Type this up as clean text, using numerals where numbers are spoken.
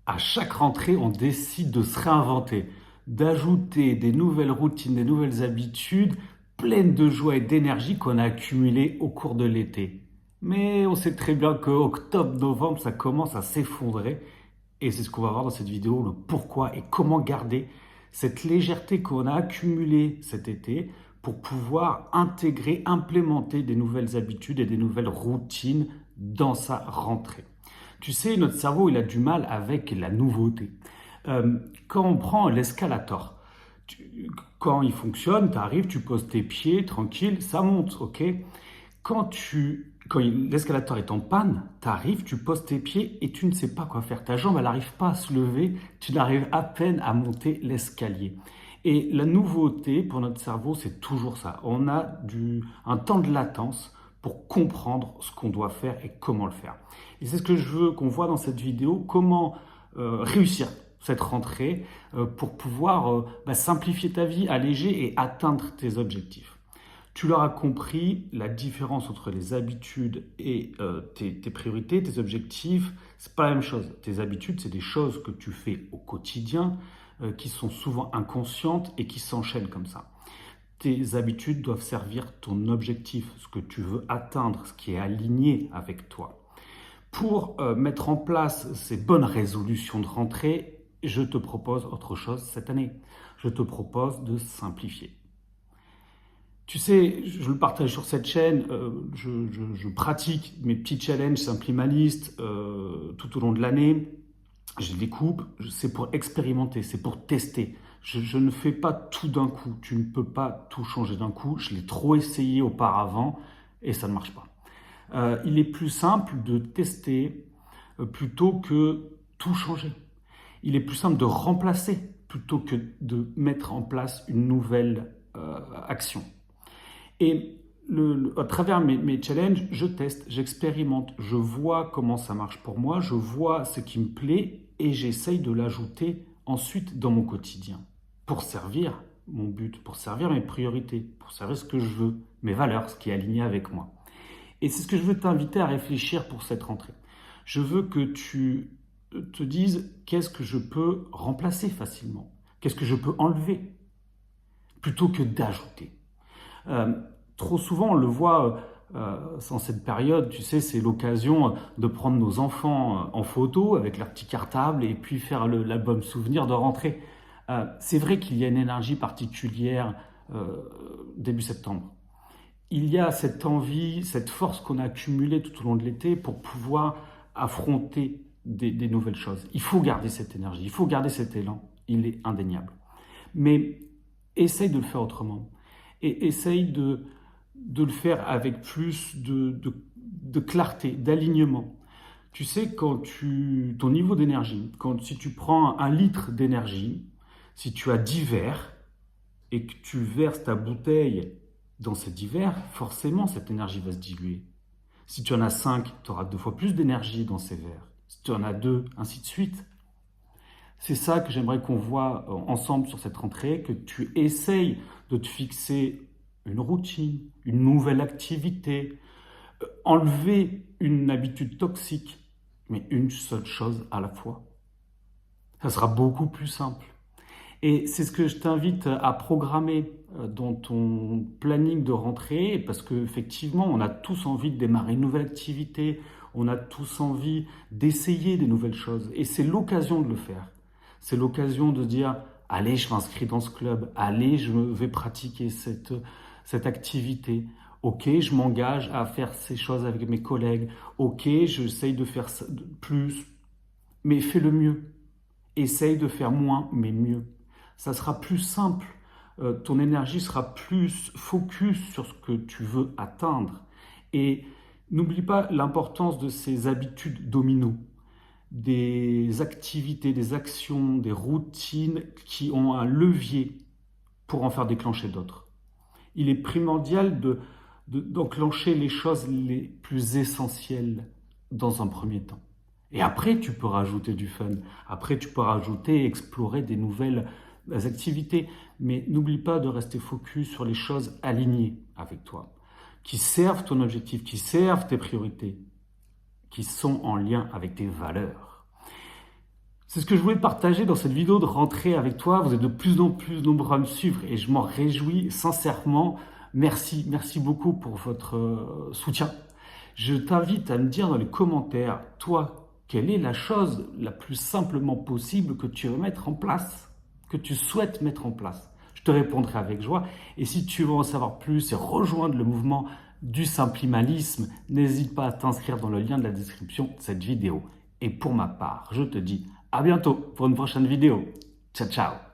À chaque rentrée, on décide de se réinventer, d'ajouter des nouvelles routines, des nouvelles habitudes pleines de joie et d'énergie qu'on a accumulées au cours de l'été. Mais on sait très bien qu'octobre-novembre, ça commence à s'effondrer. Et c'est ce qu'on va voir dans cette vidéo, le pourquoi et comment garder cette légèreté qu'on a accumulée cet été pour pouvoir intégrer, implémenter des nouvelles habitudes et des nouvelles routines dans sa rentrée. Tu sais, notre cerveau, il a du mal avec la nouveauté. Quand on prend l'escalator, quand il fonctionne, tu arrives, tu poses tes pieds, tranquille, ça monte, ok. Quand l'escalator est en panne, tu arrives, tu poses tes pieds et tu ne sais pas quoi faire. Ta jambe, elle n'arrive pas à se lever, tu n'arrives à peine à monter l'escalier. Et la nouveauté pour notre cerveau, c'est toujours ça. On a un temps de latence pour comprendre ce qu'on doit faire et comment le faire. Et c'est ce que je veux qu'on voit dans cette vidéo, comment réussir cette rentrée pour pouvoir simplifier ta vie, alléger et atteindre tes objectifs. Tu l'auras compris, la différence entre les habitudes et tes priorités, tes objectifs, c'est pas la même chose. Tes habitudes, c'est des choses que tu fais au quotidien, qui sont souvent inconscientes et qui s'enchaînent comme ça. Tes habitudes doivent servir ton objectif, ce que tu veux atteindre, ce qui est aligné avec toi. Pour mettre en place ces bonnes résolutions de rentrée, je te propose autre chose cette année. Je te propose de simplifier. Tu sais, je le partage sur cette chaîne, je pratique mes petits challenges Simplimalist tout au long de l'année. Je les coupe, c'est pour expérimenter, c'est pour tester. Je ne fais pas tout d'un coup, tu ne peux pas tout changer d'un coup. Je l'ai trop essayé auparavant et ça ne marche pas. Il est plus simple de tester plutôt que tout changer. Il est plus simple de remplacer plutôt que de mettre en place une nouvelle action. Et à travers mes challenges, je teste, j'expérimente, je vois comment ça marche pour moi, je vois ce qui me plaît et j'essaye de l'ajouter ensuite dans mon quotidien pour servir mon but, pour servir mes priorités, pour servir ce que je veux, mes valeurs, ce qui est aligné avec moi. Et c'est ce que je veux t'inviter à réfléchir pour cette rentrée. Je veux que tu te dises qu'est-ce que je peux remplacer facilement, qu'est-ce que je peux enlever, plutôt que d'ajouter. Euh, Trop souvent, on le voit en cette période, tu sais, c'est l'occasion de prendre nos enfants en photo avec leur petit cartable et puis faire l'album souvenir de rentrée. C'est vrai qu'il y a une énergie particulière début septembre. Il y a cette envie, cette force qu'on a accumulée tout au long de l'été pour pouvoir affronter des nouvelles choses. Il faut garder cette énergie, il faut garder cet élan, il est indéniable. Mais essaye de le faire autrement et essaye de le faire avec plus de clarté, d'alignement. Tu sais, ton niveau d'énergie, si tu prends un litre d'énergie, si tu as 10 verres et que tu verses ta bouteille dans ces 10 verres, forcément cette énergie va se diluer. Si tu en as 5, tu auras 2 fois plus d'énergie dans ces verres. Si tu en as 2, ainsi de suite. C'est ça que j'aimerais qu'on voit ensemble sur cette rentrée, que tu essayes de te fixer une routine, une nouvelle activité, enlever une habitude toxique, mais une seule chose à la fois. Ça sera beaucoup plus simple. Et c'est ce que je t'invite à programmer dans ton planning de rentrée, parce qu'effectivement, on a tous envie de démarrer une nouvelle activité, on a tous envie d'essayer des nouvelles choses, et c'est l'occasion de le faire. C'est l'occasion de dire, allez, je m'inscris dans ce club, allez, je vais pratiquer cette activité. Ok, je m'engage à faire ces choses avec mes collègues. Ok, j'essaye de faire plus, mais fais le mieux. Essaye de faire moins, mais mieux. Ça sera plus simple. Ton énergie sera plus focus sur ce que tu veux atteindre. Et n'oublie pas l'importance de ces habitudes dominos, des activités, des actions, des routines qui ont un levier pour en faire déclencher d'autres. Il est primordial d'enclencher les choses les plus essentielles dans un premier temps. Et après, tu peux rajouter du fun. Après, tu peux rajouter, explorer des nouvelles activités. Mais n'oublie pas de rester focus sur les choses alignées avec toi, qui servent ton objectif, qui servent tes priorités, qui sont en lien avec tes valeurs. C'est ce que je voulais partager dans cette vidéo de rentrée avec toi. Vous êtes de plus en plus nombreux à me suivre et je m'en réjouis sincèrement. Merci, merci beaucoup pour votre soutien. Je t'invite à me dire dans les commentaires, toi, quelle est la chose la plus simplement possible que tu veux mettre en place, que tu souhaites mettre en place. Je te répondrai avec joie. Et si tu veux en savoir plus et rejoindre le mouvement du simplimalisme, n'hésite pas à t'inscrire dans le lien de la description de cette vidéo. Et pour ma part, je te dis à bientôt pour une prochaine vidéo. Ciao, ciao.